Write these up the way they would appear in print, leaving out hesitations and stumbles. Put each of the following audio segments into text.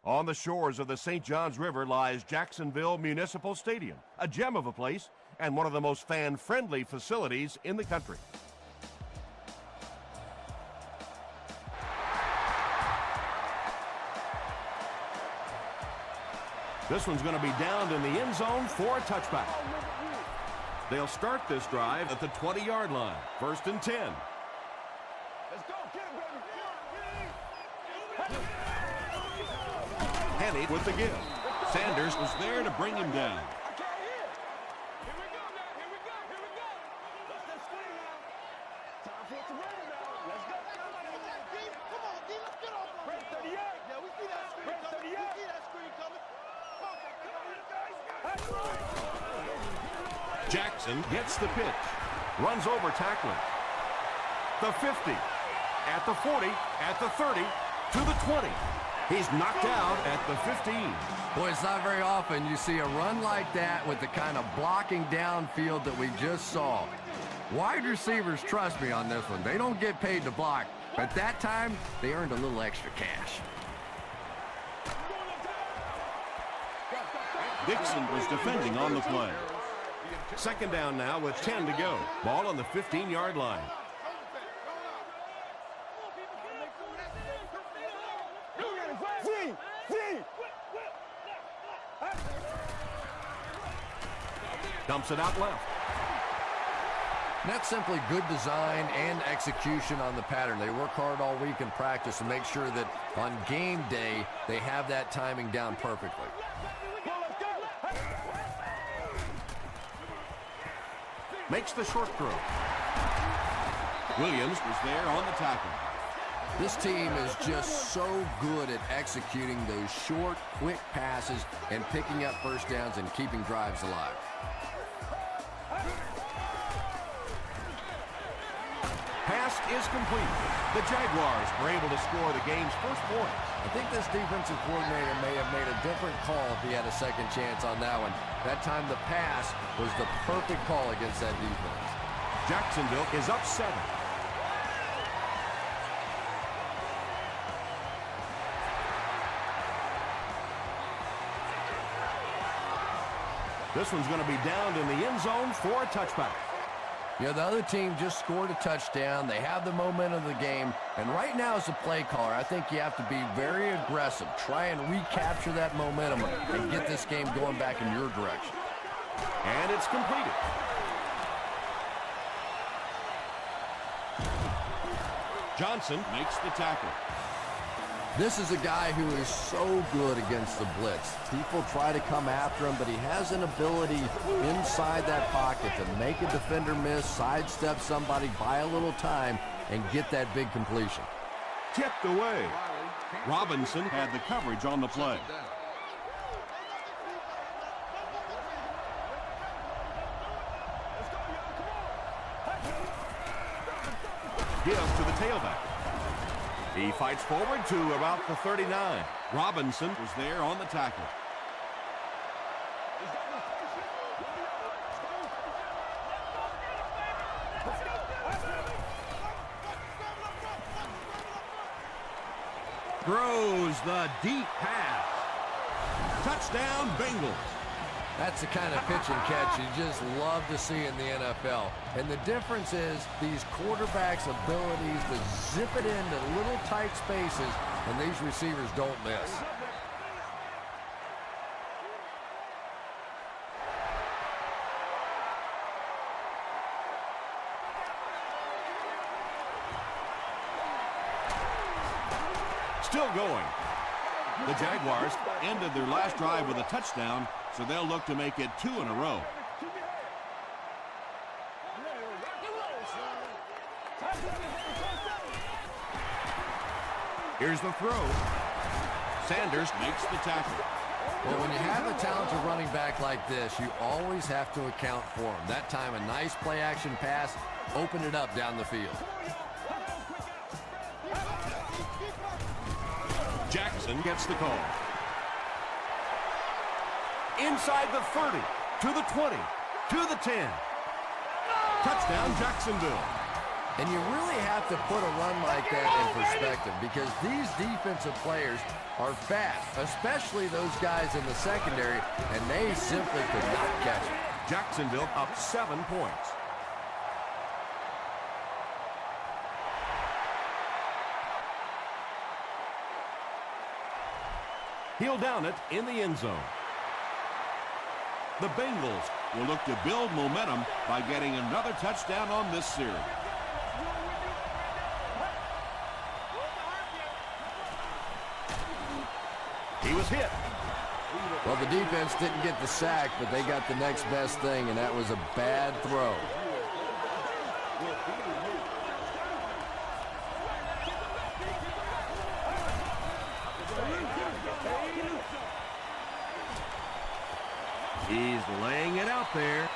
On the shores of the St. Johns River lies Jacksonville Municipal Stadium, a gem of a place and one of the most fan-friendly facilities in the country. This one's going to be downed in the end zone for a touchback. They'll start this drive at the 20-yard line. 1st and 10. Let's go, get him, baby. Henny with the give. Sanders was there to bring him down. Jackson gets the pitch, runs over tackling. The 50, at the 40, at the 30, to the 20. He's knocked out at the 15. Boy, it's not very often you see a run like that with the kind of blocking downfield that we just saw. Wide receivers trust me on this one. They don't get paid to block, but that time they earned a little extra cash. Dixon was defending on the play. 2nd down now with 10 to go. Ball on the 15-yard line. Dumps it out left. That's simply good design and execution on the pattern. They work hard all week in practice to make sure that on game day they have that timing down perfectly. Makes the short throw. Williams was there on the tackle. This team is just so good at executing those short, quick passes and picking up first downs and keeping drives alive. Pass is complete. The Jaguars were able to score the game's first points. I think this defensive coordinator may have made a different call if he had a second chance on that one. That time the pass was the perfect call against that defense. Jacksonville is up 7. This one's going to be downed in the end zone for a touchback. You know, the other team just scored a touchdown. They have the momentum of the game. And right now as a play caller, I think you have to be very aggressive. Try and recapture that momentum and get this game going back in your direction. And it's completed. Johnson makes the tackle. This is a guy who is so good against the blitz. People try to come after him, but he has an ability inside that pocket to make a defender miss, sidestep somebody, buy a little time, and get that big completion. Tipped away. Robinson had the coverage on the play. Give to the tailback. He fights forward to about the 39. Robinson was there on the tackle. Throws the deep pass. Touchdown, Bengals. That's the kind of pitch and catch you just love to see in the NFL. And the difference is these quarterbacks' abilities to zip it into little tight spaces, and these receivers don't miss. Still going. The Jaguars ended their last drive with a touchdown, so they'll look to make it 2 in a row. Here's the throw. Sanders makes the tackle. Well, when you have a talented running back like this, you always have to account for him. That time, a nice play-action pass opened it up down the field. Jackson gets the call. Inside the 30, to the 20, to the 10. Touchdown, Jacksonville. And you really have to put a run like that in perspective because these defensive players are fast, especially those guys in the secondary, and they simply could not catch it. Jacksonville up 7 points. He'll down it in the end zone. The Bengals will look to build momentum by getting another touchdown on this series. He was hit. Well, the defense didn't get the sack, but they got the next best thing, and that was a bad throw. He's laying it out there.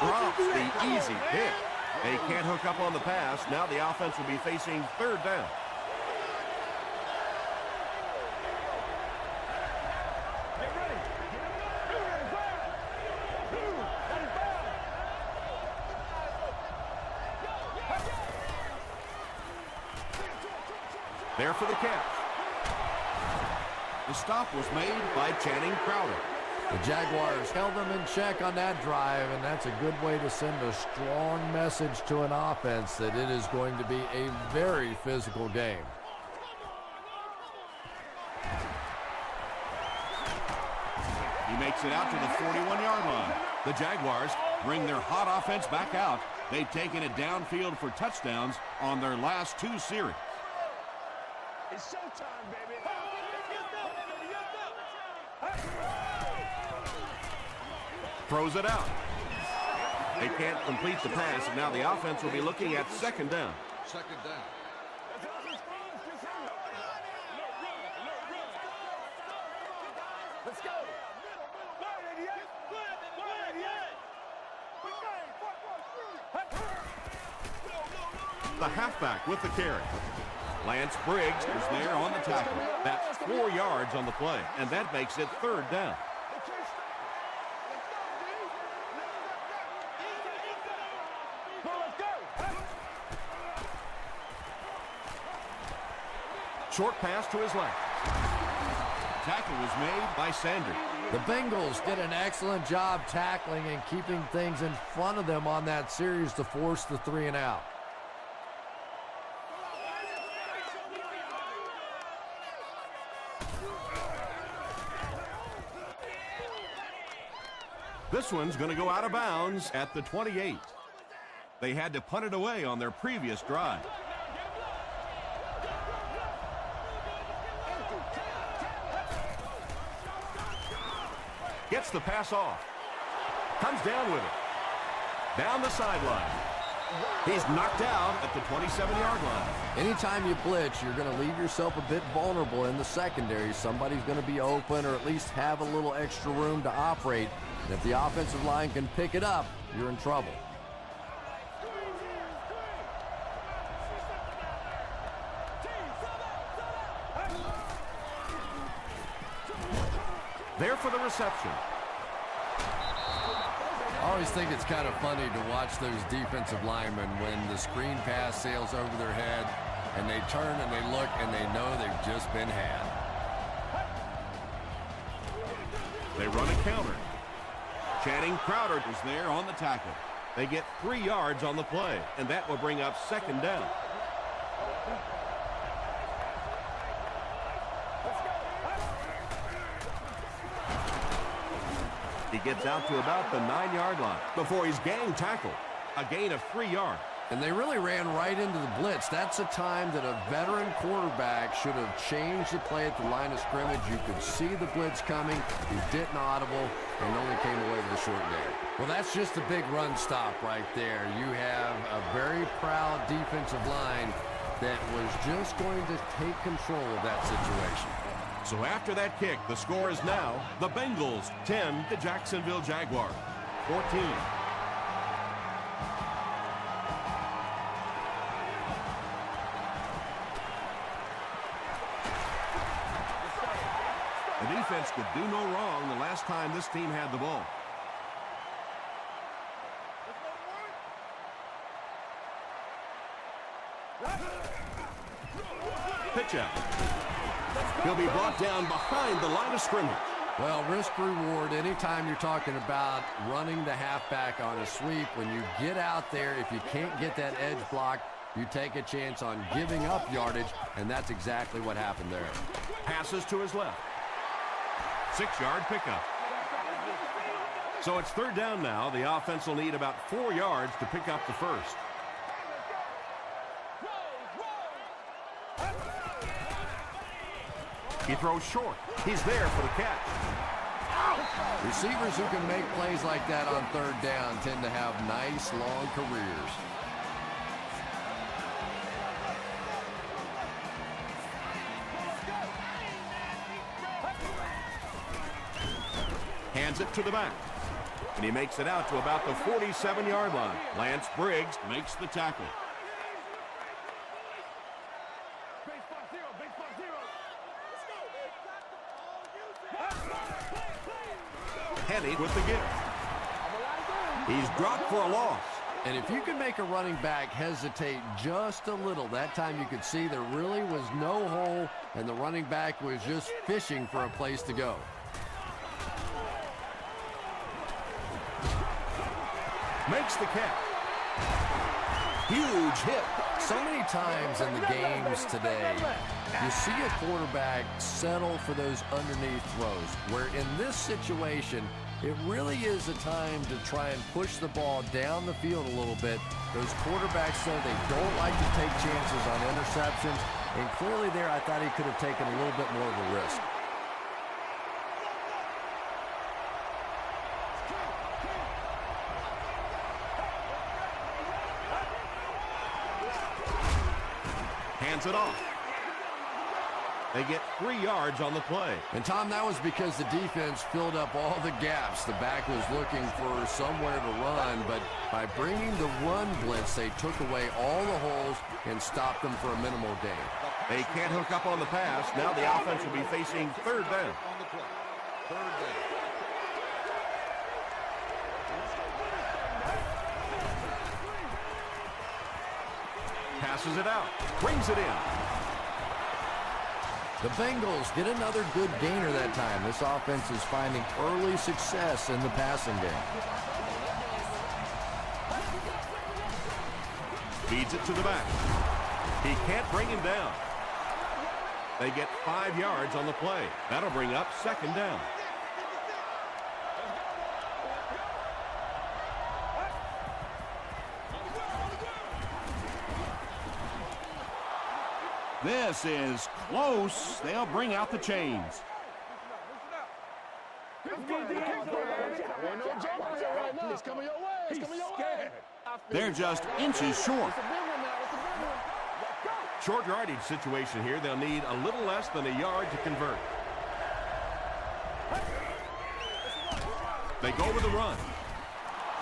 Drops the easy pick. They can't hook up on the pass. Now the offense will be facing third down. There for the catch. The stop was made by Channing Crowder. The Jaguars held them in check on that drive, and that's a good way to send a strong message to an offense that it is going to be a very physical game. He makes it out to the 41-yard line. The Jaguars bring their hot offense back out. They've taken it downfield for touchdowns on their last 2 series. It's showtime, baby. Throws it out. They can't complete the pass, and now the offense will be looking at second down. Second down. Let's go. The halfback with the carry. Lance Briggs is there on the tackle. That's 4 yards on the play, and that makes it third down. Short pass to his left. Tackle was made by Sanders. The Bengals did an excellent job tackling and keeping things in front of them on that series to force the 3 and out. This one's going to go out of bounds at the 28. They had to punt it away on their previous drive. Gets the pass off. Comes down with it. Down the sideline. He's knocked out at the 27-yard line. Anytime you blitz, you're going to leave yourself a bit vulnerable in the secondary. Somebody's going to be open or at least have a little extra room to operate. And if the offensive line can pick it up, you're in trouble. There for the reception. I always think it's kind of funny to watch those defensive linemen when the screen pass sails over their head and they turn and they look and they know they've just been had. They run a counter. Channing Crowder is there on the tackle. They get 3 yards on the play, and that will bring up second down. He gets out to about the 9-yard line before he's gang tackled. A gain of 3 yards. And they really ran right into the blitz. That's a time that a veteran quarterback should have changed the play at the line of scrimmage. You could see the blitz coming. He didn't audible and only came away with a short gain. Well, that's just a big run stop right there. You have a very proud defensive line that was just going to take control of that situation. So after that kick, the score is now the Bengals 10, the Jacksonville Jaguars 14. The defense could do no wrong the last time this team had the ball. touchdown. He'll be brought down behind the line of scrimmage. Well, risk-reward, anytime you're talking about running the halfback on a sweep, when you get out there, if you can't get that edge block, you take a chance on giving up yardage, and that's exactly what happened there. Passes to his left. 6-yard pickup. So it's third down now. The offense will need about 4 yards to pick up the first. He throws short. He's there for the catch. Receivers who can make plays like that on third down tend to have nice, long careers. Hands it to the back. And he makes it out to about the 47-yard line. Lance Briggs makes the tackle. Henny with the give. He's dropped for a loss. And if you can make a running back hesitate just a little, that time you could see there really was no hole, and the running back was just fishing for a place to go. Makes the catch. Huge hit. So many times in the games today, you see a quarterback settle for those underneath throws, where in this situation, it really is a time to try and push the ball down the field a little bit. Those quarterbacks, though, they don't like to take chances on interceptions, and clearly there I thought he could have taken a little bit more of a risk. Hands it off. They get 3 yards on the play. And, Tom, that was because the defense filled up all the gaps. The back was looking for somewhere to run, but by bringing the run blitz, they took away all the holes and stopped them for a minimal gain. They can't hook up on the pass. Now the offense will be facing third down. Passes it out. Brings it in. The Bengals get another good gainer that time. This offense is finding early success in the passing game. Feeds it to the back. He can't bring him down. They get 5 yards on the play. That'll bring up second down. This is close. They'll bring out the chains. They're just inches short. Short yardage situation here. They'll need a little less than a yard to convert. They go with the run.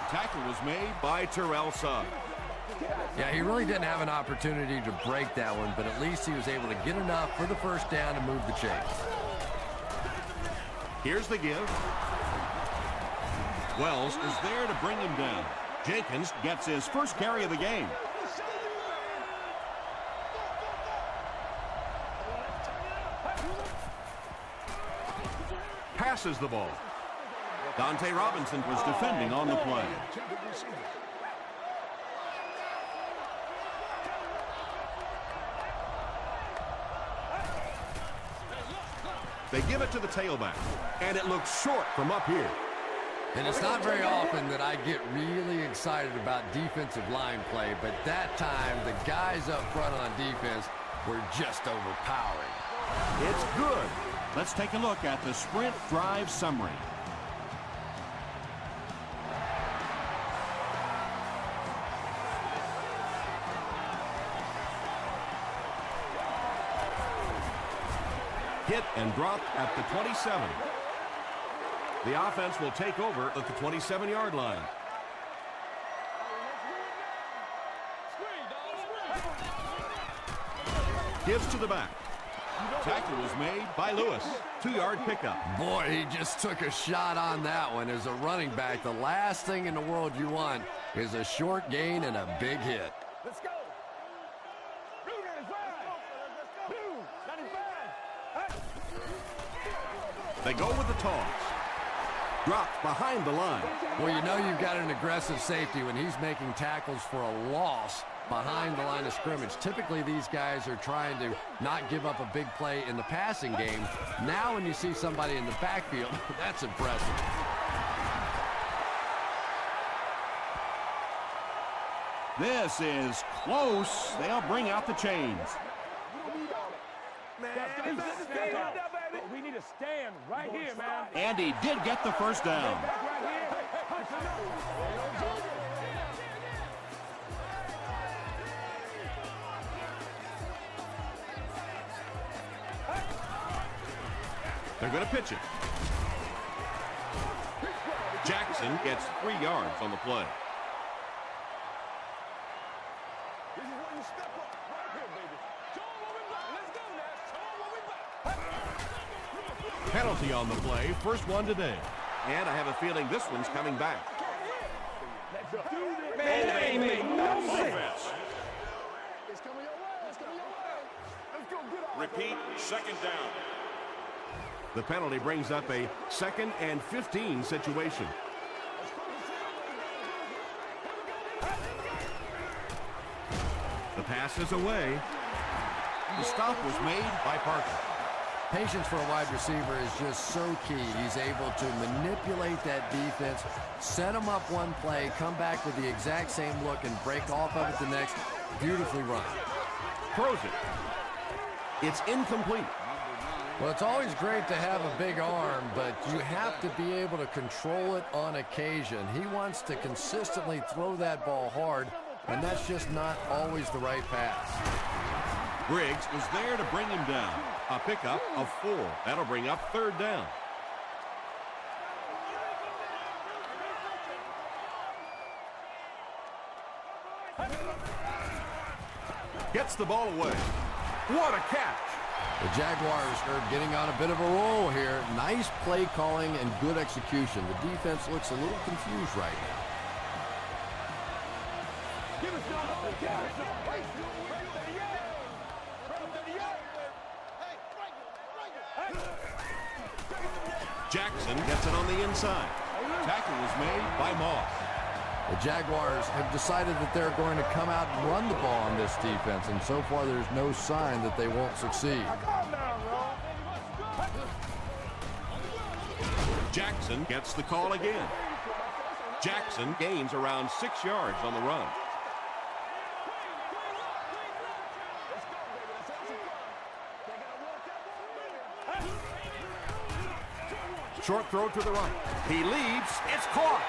Tackle was made by Terrell Suggs. Yeah, he really didn't have an opportunity to break that one, but at least he was able to get enough for the first down to move the chains. Here's the give. Wells is there to bring him down. Jenkins gets his first carry of the game. Passes the ball. Dante Robinson was defending on the play. They give it to the tailback, and it looks short from up here. And it's not very often that I get really excited about defensive line play, but that time the guys up front on defense were just overpowering. It's good. Let's take a look at the sprint drive summary. Hit and dropped at the 27. The offense will take over at the 27-yard line. Gives to the back. Tackle was made by Lewis. 2-yard pickup. Boy, he just took a shot on that one. As a running back, the last thing in the world you want is a short gain and a big hit. Let's go. They go with the toss. Dropped behind the line. Well, you know you've got an aggressive safety when he's making tackles for a loss behind the line of scrimmage. Typically, these guys are trying to not give up a big play in the passing game. Now when you see somebody in the backfield, that's impressive. This is close. They'll bring out the chains. We need to stand right here, man. And he did get the first down. They're going to pitch it. Jackson gets 3 yards on the play. This is when you step up right here, baby. Show 'em what we got. Let's go now. Show 'em what we got. Penalty on the play, first one today. And I have a feeling this one's coming back. Let's do this. Man, that ain't make no sense. It's coming your way. It's coming your way. Let's go get off. Repeat, second down. The penalty brings up a 2nd and 15 situation. The pass is away. The stop was made by Parker. Patience for a wide receiver is just so key. He's able to manipulate that defense, set them up one play, come back with the exact same look, and break off of it the next. Beautifully run. Throws it. It's incomplete. Well, it's always great to have a big arm, but you have to be able to control it on occasion. He wants to consistently throw that ball hard, and that's just not always the right pass. Briggs was there to bring him down. A pickup of 4. That'll bring up 3rd down. Gets the ball away. What a catch! The Jaguars are getting on a bit of a roll here. Nice play calling and good execution. The defense looks a little confused right now. Jackson gets it on the inside. Tackle was made by Moss. The Jaguars have decided that they're going to come out and run the ball on this defense, and so far there's no sign that they won't succeed. Jackson gets the call again. Jackson gains around 6 yards on the run. Short throw to the right. He leads. It's caught.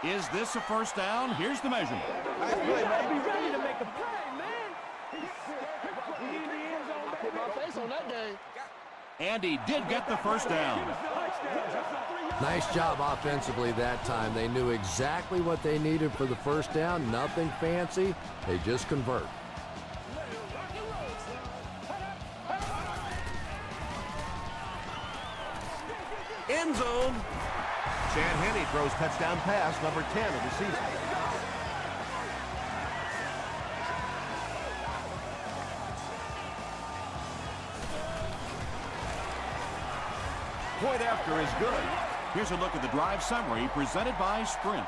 Is this a first down? Here's the measurement. Be ready to make a play, man. We need the end zone. Put my face on that game. And he did get the first down. Nice job offensively that time. They knew exactly what they needed for the first down. Nothing fancy. They just convert. End zone. Chad Henne throws touchdown pass number 10 of the season. Point after is good. Here's a look at the drive summary presented by Sprint.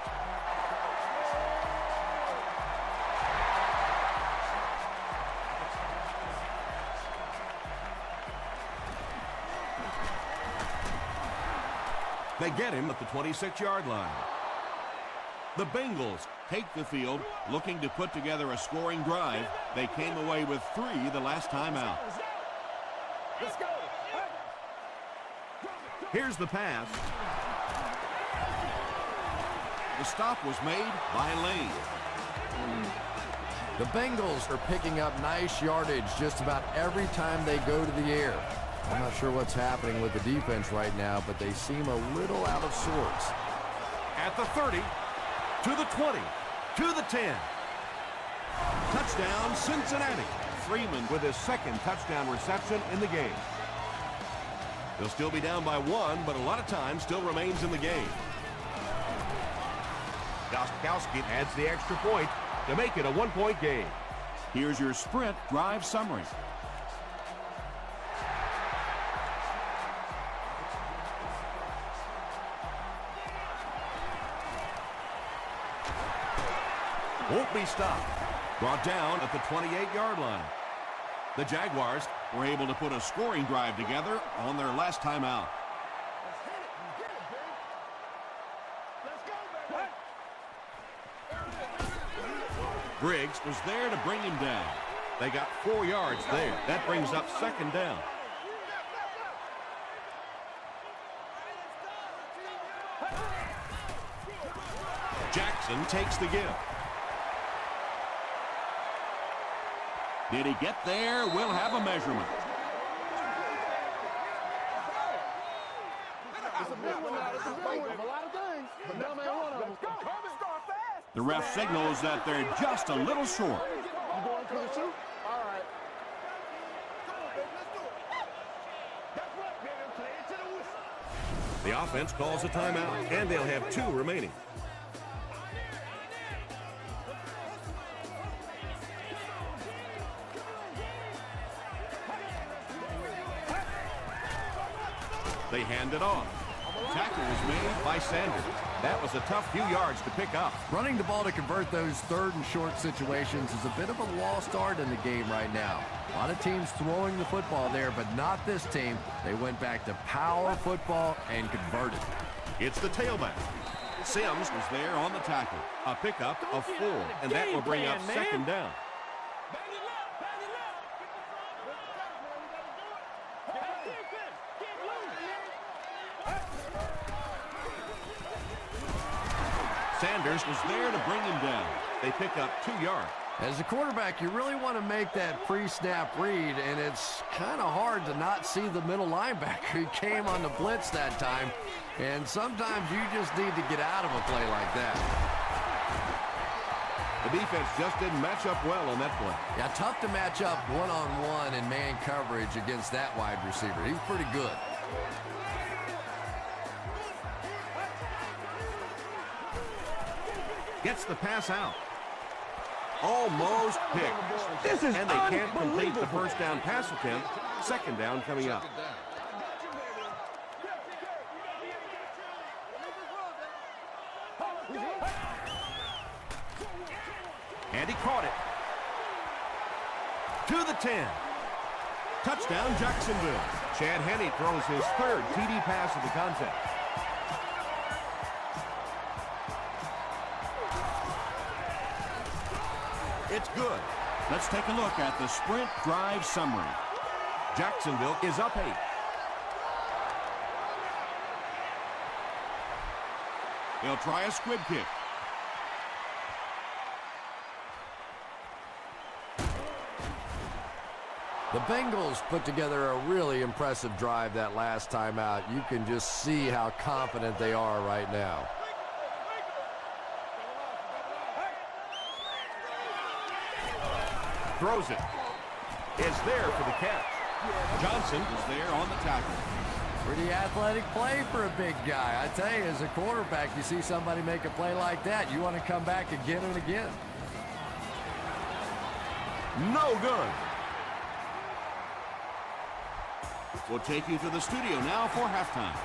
They get him at the 26-yard line. The Bengals take the field, looking to put together a scoring drive. They came away with 3 the last time out. Let's go. Here's the pass. The stop was made by Lane. The Bengals are picking up nice yardage just about every time they go to the air. I'm not sure what's happening with the defense right now, but they seem a little out of sorts. At the 30, to the 20, to the 10. Touchdown, Cincinnati. Freeman with his 2nd touchdown reception in the game. They'll still be down by 1, but a lot of time still remains in the game. Gostkowski adds the extra point to make it a 1-point game. Here's your Sprint drive summary. Won't be stopped. Brought down at the 28-yard line. The Jaguars were able to put a scoring drive together on their last time out. Let's hit it. You get it, big. Let's go, baby. Briggs was there to bring him down. They got 4 yards there. That brings up second down. Jackson takes the give. Did he get there? We'll have a measurement. It's a big one now. It's a big one. A lot of things, but now man one of them. The ref signals that they're just a little short. You going to the shoot? All right. The offense calls a timeout, and they'll have 2 remaining. They hand it off. Tackle was made by Sanders. That was a tough few yards to pick up. Running the ball to convert those 3rd and short situations is a bit of a lost art in the game right now. A lot of teams throwing the football there, but not this team. They went back to power football and converted. It's the tailback. Sims was there on the tackle. A pickup of 4, and that will bring up second down. Sanders was there to bring him down. They pick up 2 yards. As a quarterback, you really want to make that pre-snap read, and it's kind of hard to not see the middle linebacker. He came on the blitz that time, and sometimes you just need to get out of a play like that. The defense just didn't match up well on that play. Yeah, tough to match up one-on-one in man coverage against that wide receiver. He's pretty good. Gets the pass out. Almost picked. This is and they can't complete the first down pass attempt. Second down coming up. And he caught it. To the 10. Touchdown, Jacksonville. Chad Henne throws his 3rd TD pass of the contest. It's good. Let's take a look at the sprint drive summary. Jacksonville is up 8. They'll try a squib kick. The Bengals put together a really impressive drive that last time out. You can just see how confident they are right now. Throws it. Is there for the catch. Johnson is there on the tackle. Pretty athletic play for a big guy. I tell you, as a quarterback, you see somebody make a play like that, you want to come back again and again. No good. We'll take you to the studio now for halftime.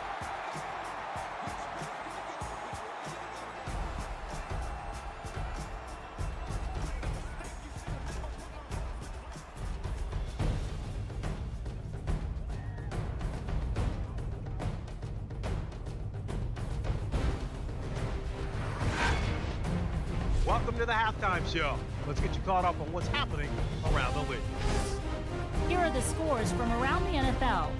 Welcome to the halftime show. Let's get you caught up on what's happening around the league. Here are the scores from around the NFL.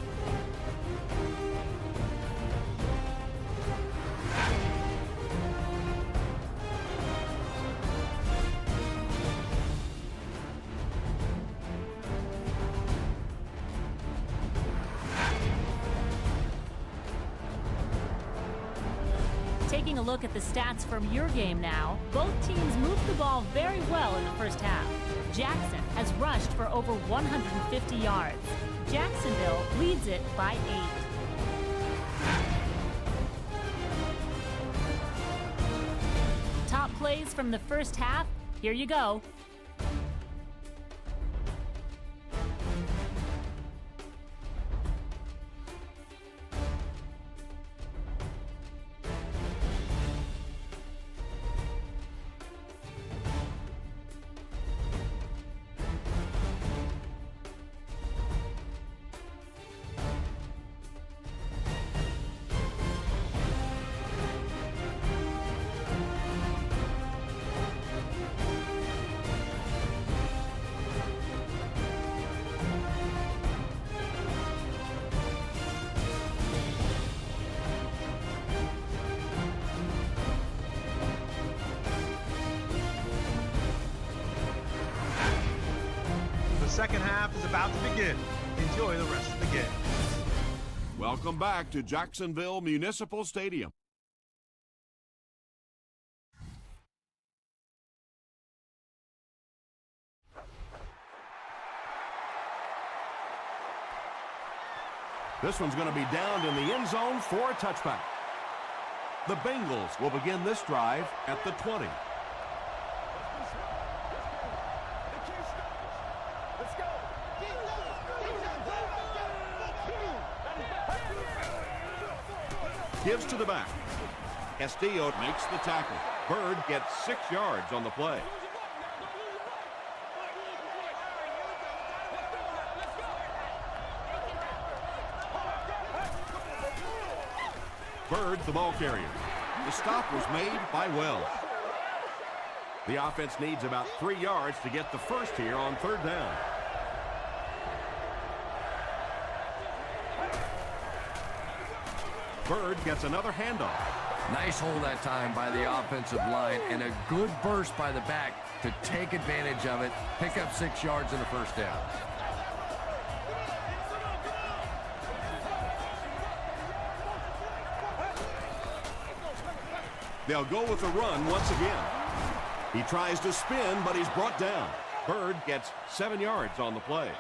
Taking a look at the stats from your game now, both teams moved the ball very well in the first half. Jackson has rushed for over 150 yards. Jacksonville leads it by 8. Top plays from the first half, here you go. second half is about to begin. Enjoy the rest of the game. Welcome back to Jacksonville Municipal Stadium. This one's going to be down in the end zone for a touchback. The Bengals will begin this drive at the 20. Gives to the back. Castillo makes the tackle. Bird gets 6 yards on the play. Bird, the ball carrier. The stop was made by Wells. The offense needs about 3 yards to get the first here on third down. Bird gets another handoff. Nice hold that time by the offensive line and a good burst by the back to take advantage of it, pick up 6 yards and a first down. They'll go with the run once again. He tries to spin, but he's brought down. Bird gets 7 yards on the play.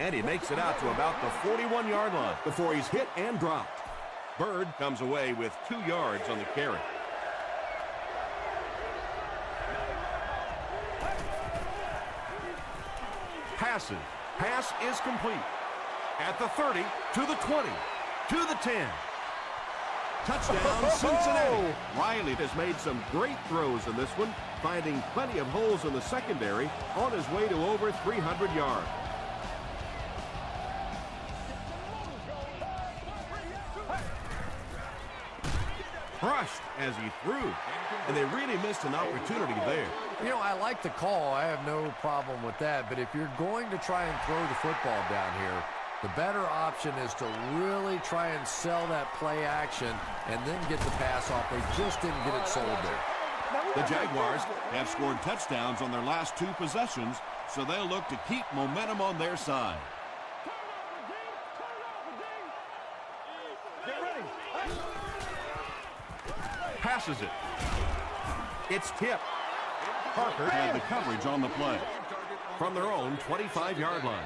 And he makes it out to about the 41-yard line before he's hit and dropped. Bird comes away with 2 yards on the carry. Passes. Pass is complete. At the 30, to the 20, to the 10. Touchdown, Cincinnati. Riley has made some great throws in this one, finding plenty of holes in the secondary on his way to over 300 yards. Crushed as he threw, and they really missed an opportunity there. You know, I like the call. I have no problem with that. But if you're going to try and throw the football down here, the better option is to really try and sell that play action and then get the pass off. They just didn't get it sold there. The Jaguars have scored touchdowns on their last 2 possessions, so they'll look to keep momentum on their side. Passes it. It's tipped. Parker had the coverage on the play from their own 25-yard line.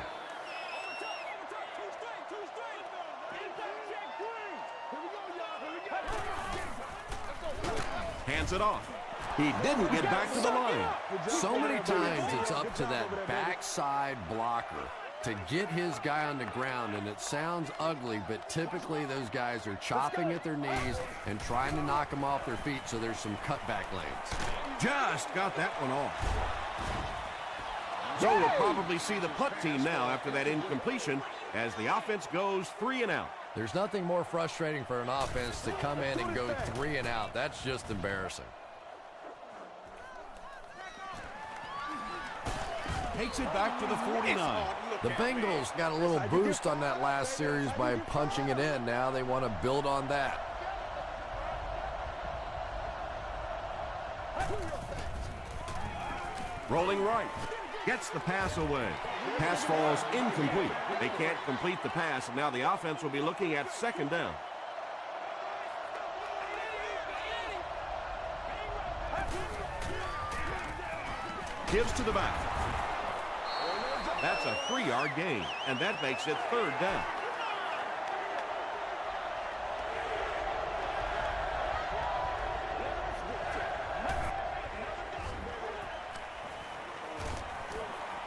Hands it off. He didn't get back to the line. So many times it's up to that backside blocker to get his guy on the ground, and it sounds ugly, but typically those guys are chopping at their knees and trying to knock them off their feet, so there's some cutback lanes. Just got that one off. So we'll probably see the punt team now after that incompletion as the offense goes 3 and out. There's nothing more frustrating for an offense to come in and go 3 and out. That's just embarrassing. Takes it back to the 49. The Bengals got a little boost on that last series by punching it in. Now they want to build on that. Rolling right. Gets the pass away. Pass falls incomplete. They can't complete the pass, and now the offense will be looking at second down. Gives to the back. That's a 3-yard gain, and that makes it third down.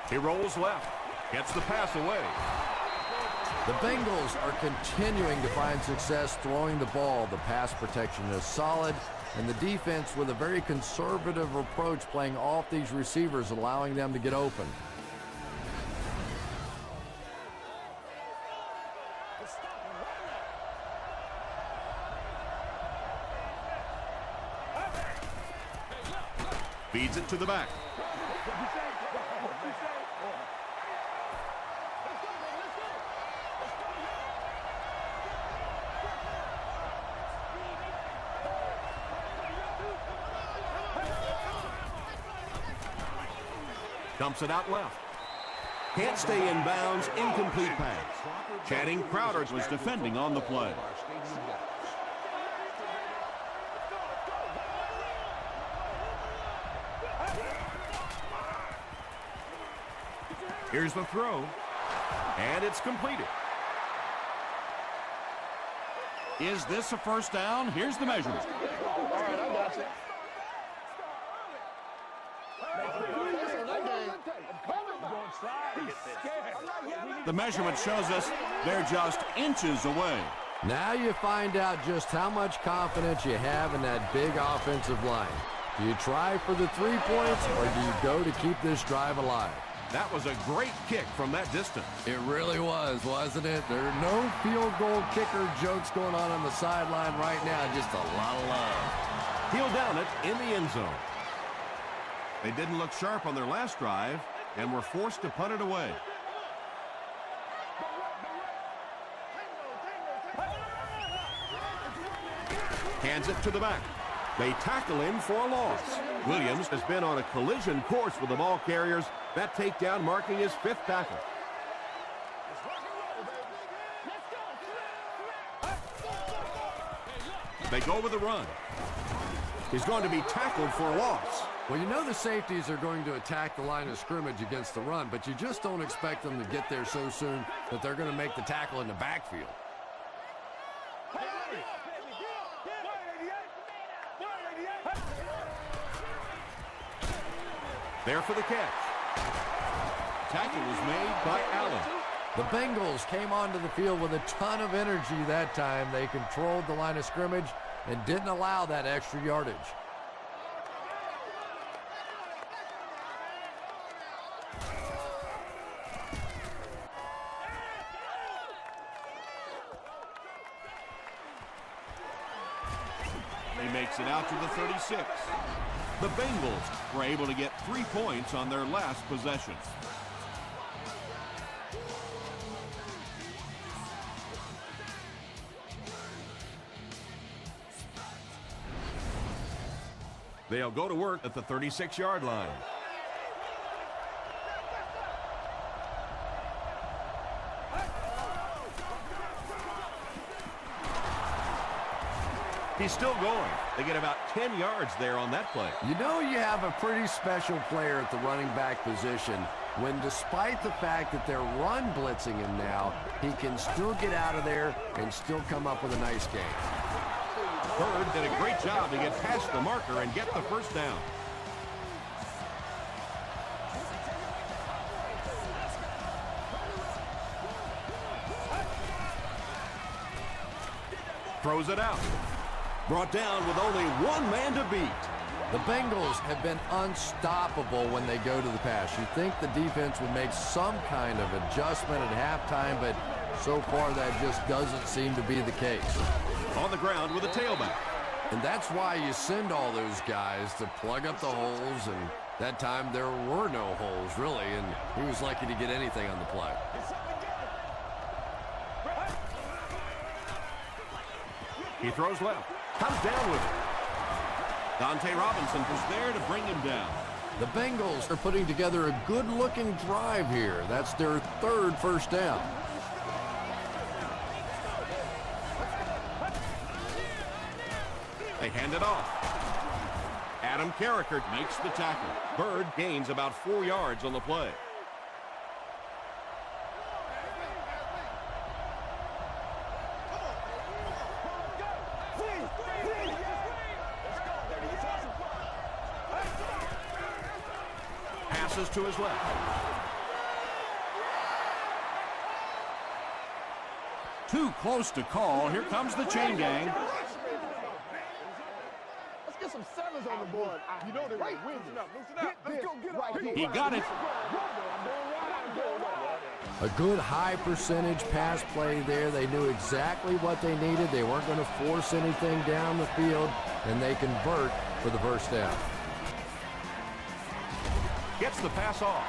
He rolls left, gets the pass away. The Bengals are continuing to find success throwing the ball. The pass protection is solid, and the defense with a very conservative approach playing off these receivers, allowing them to get open. Feeds it to the back. Dumps it out left. Can't stay in bounds. Incomplete pass. Channing Crowder was defending on the play. Here's the throw. And it's completed. Is this a first down? Here's the measurement. All right, I got you. The measurement shows us they're just inches away. Now you find out just how much confidence you have in that big offensive line. Do you try for the 3 points, or do you go to keep this drive alive? That was a great kick from that distance. It really was, wasn't it? There are no field goal kicker jokes going on the sideline right now. Just a lot of love. He'll down it in the end zone. They didn't look sharp on their last drive and were forced to punt it away. Hands it to the back. They tackle him for a loss. Williams has been on a collision course with the ball carriers. That takedown marking his 5th tackle. They go with a run. He's going to be tackled for a loss. Well, you know the safeties are going to attack the line of scrimmage against the run, but you just don't expect them to get there so soon that they're going to make the tackle in the backfield. There for the catch. Tackle was made by Allen. The Bengals came onto the field with a ton of energy that time. They controlled the line of scrimmage and didn't allow that extra yardage. He makes it out to the 36. The Bengals were able to get 3 points on their last possession. They'll go to work at the 36-yard line. He's still going. They get about 10 yards there on that play. You know you have a pretty special player at the running back position when, despite the fact that they're run blitzing him now, he can still get out of there and still come up with a nice game. Bird did a great job to get past the marker and get the first down. Throws it out. Brought down with only one man to beat. The Bengals have been unstoppable when they go to the pass. You think the defense would make some kind of adjustment at halftime, but so far that just doesn't seem to be the case. On the ground with a tailback. And that's why you send all those guys to plug up the holes, and that time there were no holes, really, and he was lucky to get anything on the play. He throws left. Comes down with it. Dante Robinson was there to bring him down. The Bengals are putting together a good-looking drive here. That's their 3rd first down. They hand it off. Adam Carricker makes the tackle. Bird gains about 4 yards on the play. Passes to his left. Too close to call. Here comes the chain gang. Let's get some sevens on the board. You know they're going to win this. Let's go get right here. He got it. A good high percentage pass play there. They knew exactly what they needed. They weren't going to force anything down the field, and they convert for the first down. Gets the pass off.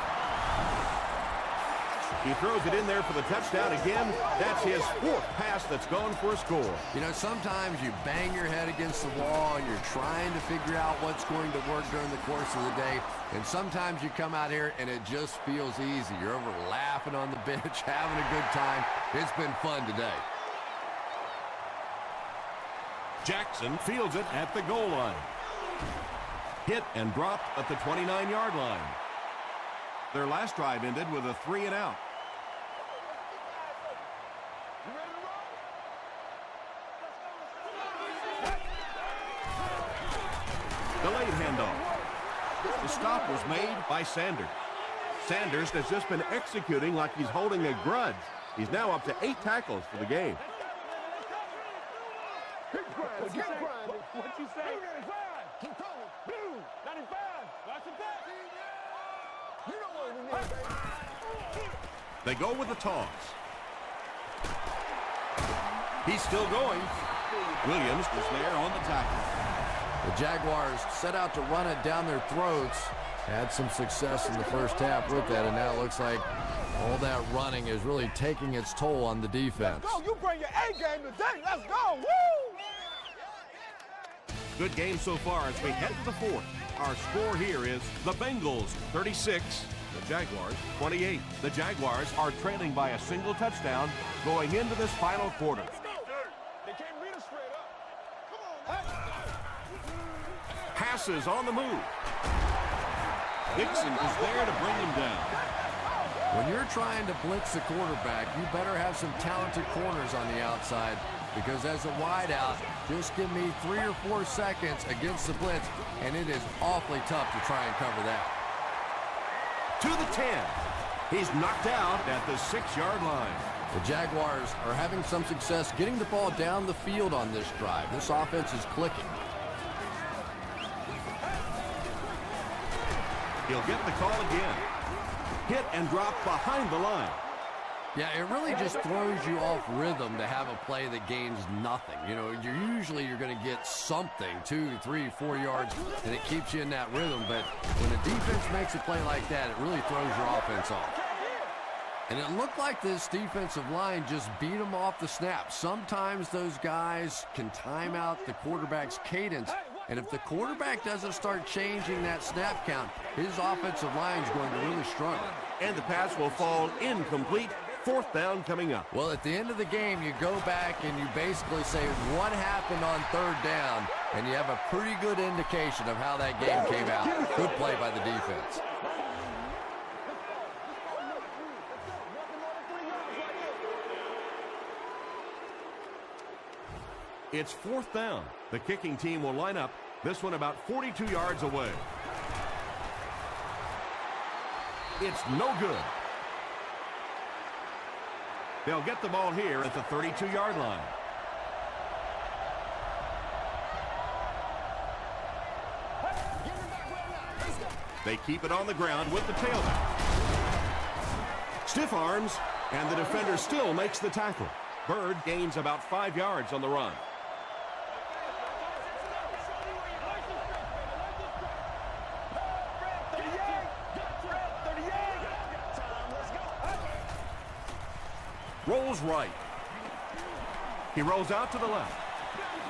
He throws it in there for the touchdown again. That's his 4th pass that's gone for a score. You know, sometimes you bang your head against the wall and you're trying to figure out what's going to work during the course of the day. And sometimes you come out here and it just feels easy. You're over laughing on the bench, having a good time. It's been fun today. Jackson fields it at the goal line. Hit and dropped at the 29-yard line. Their last drive ended with a 3-and-out. Delayed handoff. The stop was made by Sanders. Sanders has just been executing like he's holding a grudge. He's now up to 8 tackles for the game. What you say? 95. Keep going. Blue. 95. Watch it back. You know what we need, baby. They go with the toss. He's still going. Williams was there on the tackle. The Jaguars set out to run it down their throats. Had some success in the first half with that, and now it looks like all that running is really taking its toll on the defense. Let's go. You bring your A game today. Let's go. Woo! Good game so far as we head to the 4th. Our score here is the Bengals 36, the Jaguars 28. The Jaguars are trailing by a single touchdown going into this final quarter. They can't read us straight up. Passes on the move. Dixon is there to bring him down. When you're trying to blitz the quarterback, you better have some talented corners on the outside, because as a wideout, just give me 3 or 4 seconds against the blitz, and it is awfully tough to try and cover that. To the 10. He's knocked out at the 6-yard line. The Jaguars are having some success getting the ball down the field on this drive. This offense is clicking. He'll get the call again. Hit and drop behind the line. Yeah, it really just throws you off rhythm to have a play that gains nothing. You know, you're going to get something, 2, 3, 4 yards, and it keeps you in that rhythm. But when the defense makes a play like that, it really throws your offense off. And it looked like this defensive line just beat them off the snap. Sometimes those guys can time out the quarterback's cadence, and if the quarterback doesn't start changing that snap count, his offensive line is going to really struggle. And the pass will fall incomplete. 4th down coming up. Well, at the end of the game, you go back and you basically say what happened on 3rd down, and you have a pretty good indication of how that game came out. Good play by the defense. It's 4th down. The kicking team will line up, this one about 42 yards away. It's no good. They'll get the ball here at the 32-yard line. They keep it on the ground with the tailback. Stiff arms, and the defender still makes the tackle. Bird gains about 5 yards on the run. Rolls right. He rolls out to the left.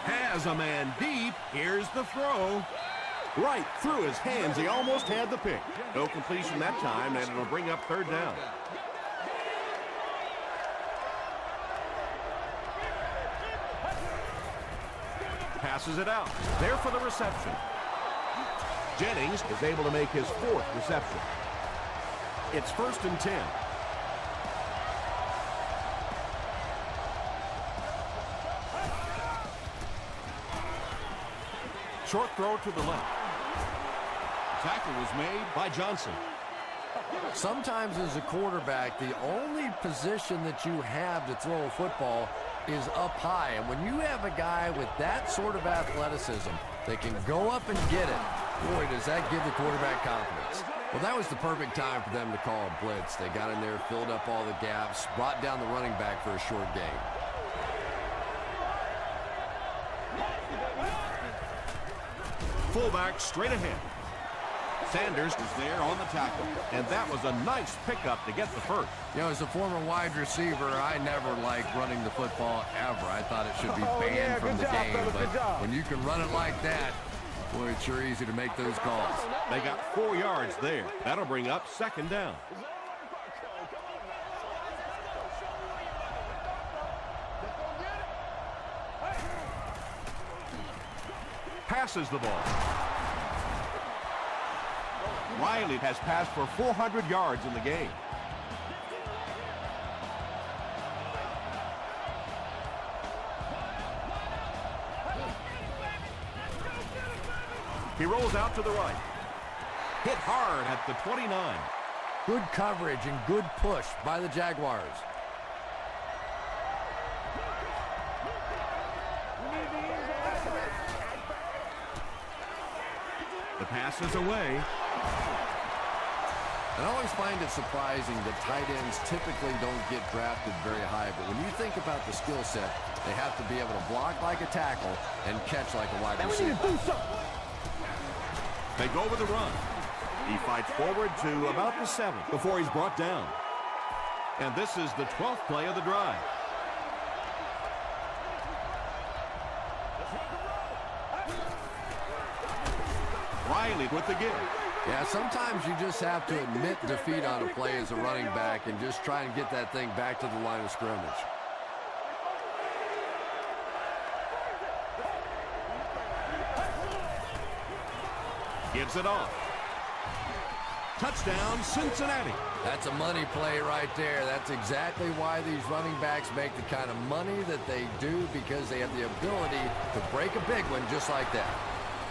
Has a man deep. Here's the throw. Right through his hands. He almost had the pick. No completion that time, and it'll bring up 3rd down. Passes it out. There for the reception. Jennings is able to make his 4th reception. It's 1st and 10. Short throw to the left. Tackle was made by Johnson. Sometimes as a quarterback, the only position that you have to throw a football is up high. And when you have a guy with that sort of athleticism that can go up and get it, boy, does that give the quarterback confidence. Well, that was the perfect time for them to call a blitz. They got in there, filled up all the gaps, brought down the running back for a short gain. Fullback straight ahead. Sanders is there on the tackle, and that was a nice pickup to get the first. You know, as a former wide receiver, I never liked running the football ever. I thought it should be banned from the game, but when you can run it like that, boy, it's sure easy to make those calls. They got 4 yards there. That'll bring up second down. Passes the ball. Riley has passed for 400 yards in the game. He rolls out to the right. Hit hard at the 29. Good coverage and good push by the Jaguars. The pass is away. I always find it surprising that tight ends typically don't get drafted very high, but when you think about the skill set, they have to be able to block like a tackle and catch like a wide receiver. They go with the run. He fights forward to about the 7 before he's brought down. And this is the 12th play of the drive. Riley with the give. Yeah, sometimes you just have to admit defeat on a play as a running back and just try and get that thing back to the line of scrimmage. Gives it off. Touchdown, Cincinnati. That's a money play right there. That's exactly why these running backs make the kind of money that they do, because they have the ability to break a big one just like that.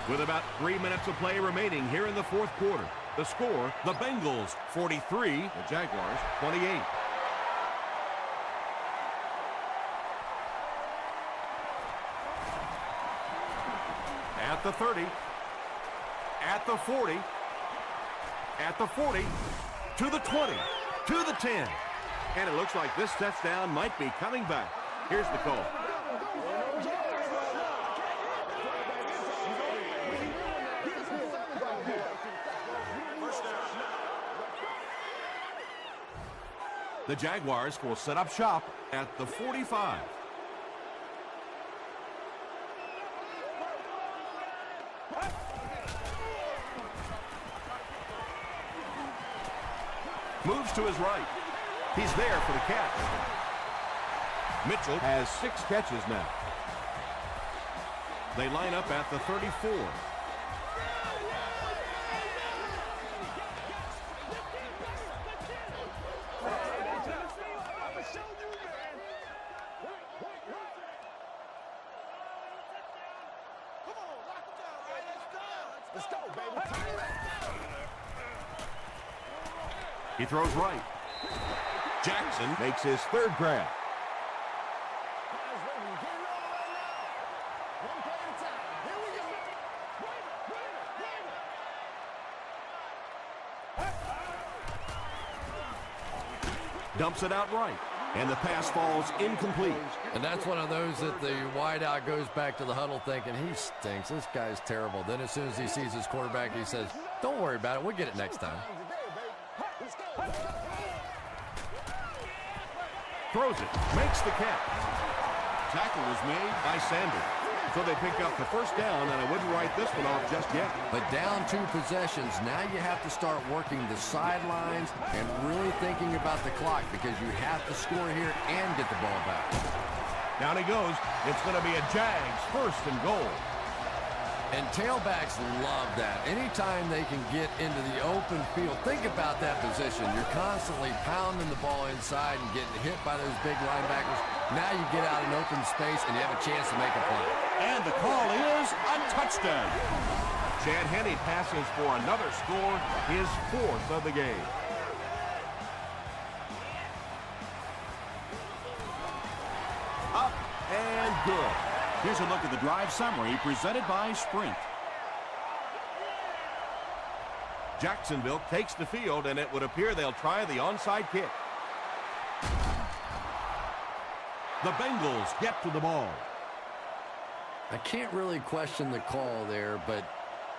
With about 3 minutes of play remaining here in the fourth quarter. The score, the Bengals 43, the Jaguars 28. At the 30, at the 40, at the 40, to the 20, to the 10. And it looks like this touchdown might be coming back. Here's the call. The Jaguars will set up shop at the 45. Moves to his right. He's there for the catch. Mitchell has 6 catches now. They line up at the 34. Let's go, baby. He throws right. Jackson makes his 3rd grab. Dumps it out right, and the pass falls incomplete. And that's one of those that the wideout goes back to the huddle thinking, he stinks, this guy's terrible. Then as soon as he sees his quarterback, he says, don't worry about it, we'll get it next time. Throws it, makes the catch. Tackle was made by Sanders. So they pick up the first down, and I wouldn't write this one off just yet. But down 2 possessions, now you have to start working the sidelines and really thinking about the clock, because you have to score here and get the ball back. Down he goes. It's going to be a Jags 1st and goal. And tailbacks love that. Anytime they can get into the open field, think about that position. You're constantly pounding the ball inside and getting hit by those big linebackers. Now you get out in open space and you have a chance to make a play. And the call is a touchdown. Chad Henne passes for another score, his 4th of the game. Up and good. Here's a look at the drive summary presented by Sprint. Jacksonville takes the field, and it would appear they'll try the onside kick. The Bengals get to the ball. I can't really question the call there, but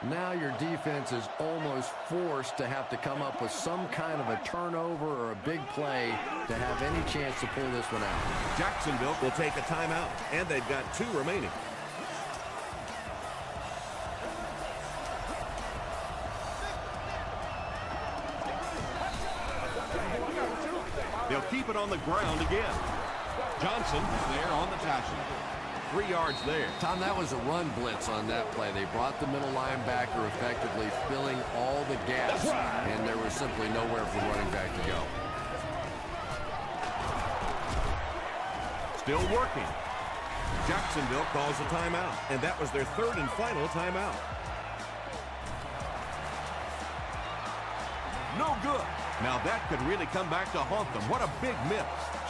Now your defense is almost forced to have to come up with some kind of a turnover or a big play to have any chance to pull this one out. Jacksonville will take a timeout, and they've got 2 remaining. They'll keep it on the ground again. Johnson there on the tackle. 3 yards there. Tom, that was a run blitz on that play. They brought the middle linebacker effectively filling all the gaps, and there was simply nowhere for running back to go. Still working. Jacksonville calls a timeout, and that was their 3rd and final timeout. No good. Now that could really come back to haunt them. What a big miss.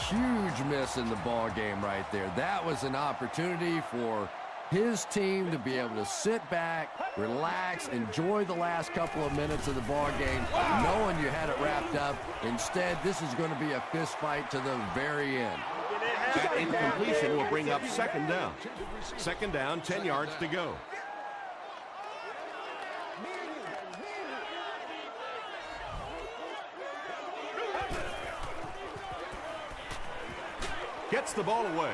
Huge miss in the ball game right there. That was an opportunity for his team to be able to sit back, relax, enjoy the last couple of minutes of the ball game, knowing you had it wrapped up. Instead, this is going to be a fist fight to the very end. That incompletion will bring up 2nd down. 2nd down, 10 yards to go. Gets the ball away.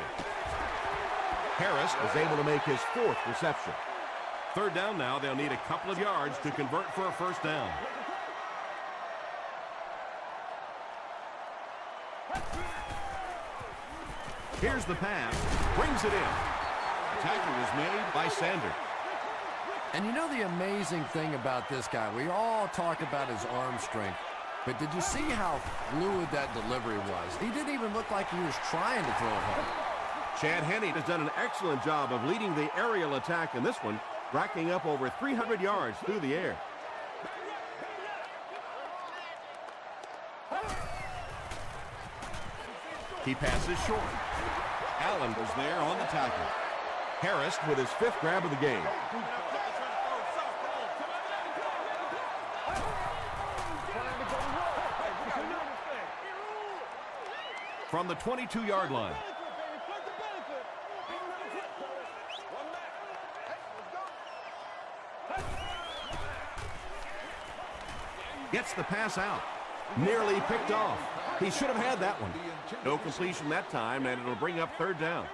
Harris was able to make his 4th reception. 3rd down now. They'll need a couple of yards to convert for a 1st down. Here's the pass. Brings it in. Tackle is made by Sanders. And you know the amazing thing about this guy, we all talk about his arm strength, but did you see how fluid that delivery was? He didn't even look like he was trying to throw it home. Chad Henne has done an excellent job of leading the aerial attack in this one, racking up over 300 yards through the air. He passes short. Allen was there on the tackle. Harris with his 5th grab of the game. From the 22-yard line. Gets the pass out. Nearly picked off. He should have had that one. No completion that time, and it'll bring up 3rd down.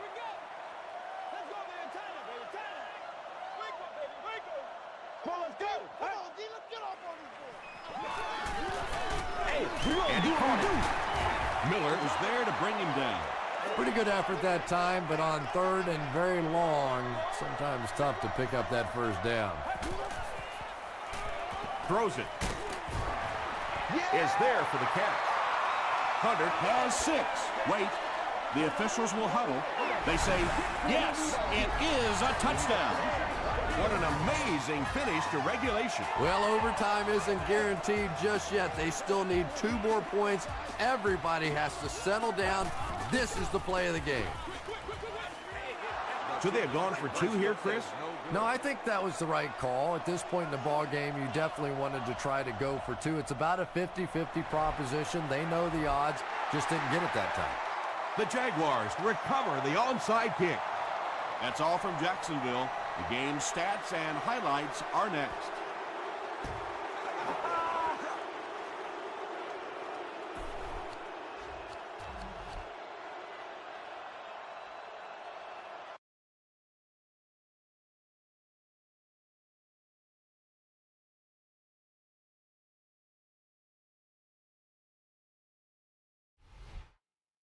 And he caught it. Miller was there to bring him down. Pretty good effort that time, but on 3rd and very long, sometimes tough to pick up that 1st down. Throws it. Is there for the catch. Hunter has 6. Wait. The officials will huddle. They say, yes, it is a touchdown. What an amazing finish to regulation. Well, overtime isn't guaranteed just yet. They still need 2 more points. Everybody has to settle down. This is the play of the game. Should they have gone for 2 here, Chris? No, I think that was the right call. At this point in the ball game, you definitely wanted to try to go for 2. It's about a 50-50 proposition. They know the odds, just didn't get it that time. The Jaguars recover the onside kick. That's all from Jacksonville. The game stats and highlights are next.